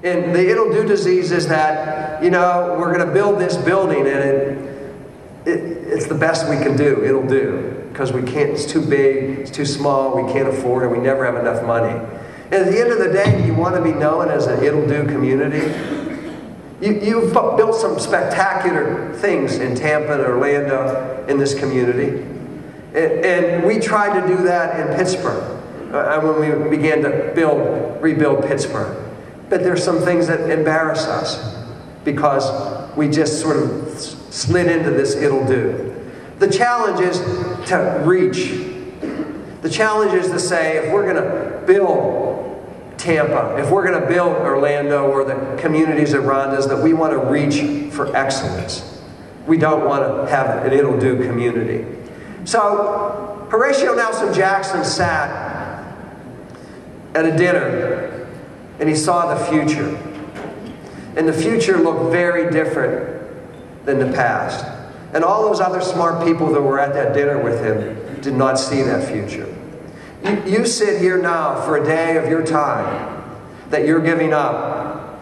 And the it'll do disease is that, you know, we're going to build this building and it's the best we can do. It'll do. Because we can't, it's too big, it's too small, we can't afford it, we never have enough money. And at the end of the day, you want to be known as an it'll do community. You've built some spectacular things in Tampa and Orlando in this community. And we tried to do that in Pittsburgh when we began to rebuild Pittsburgh. But there's some things that embarrass us because we just sort of slid into this it'll do. The challenge is to reach. The challenge is to say, if we're going to build Tampa, if we're going to build Orlando or the communities around us, that we want to reach for excellence. We don't want to have an it'll do community. So Horatio Nelson Jackson sat at a dinner and he saw the future. And the future looked very different than the past. And all those other smart people that were at that dinner with him did not see that future. You sit here now for a day of your time that you're giving up,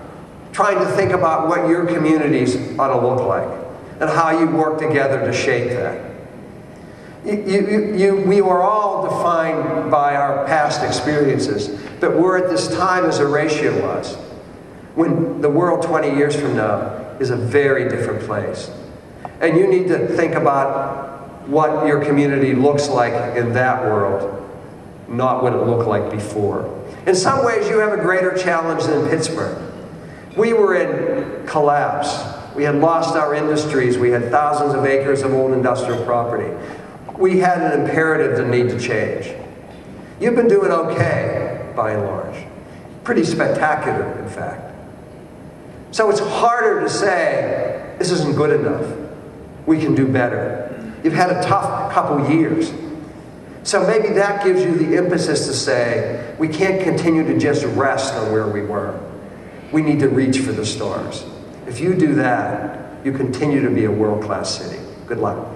trying to think about what your communities ought to look like and how you work together to shape that. We are all defined by our past experiences, but we're at this time as Horatio was, when the world 20 years from now is a very different place. And you need to think about what your community looks like in that world, not what it looked like before. In some ways, you have a greater challenge than Pittsburgh. We were in collapse. We had lost our industries. We had thousands of acres of old industrial property. We had an imperative to need to change. You've been doing okay, by and large. Pretty spectacular, in fact. So it's harder to say, this isn't good enough. We can do better. You've had a tough couple years. So maybe that gives you the impetus to say, we can't continue to just rest on where we were. We need to reach for the stars. If you do that, you continue to be a world-class city. Good luck.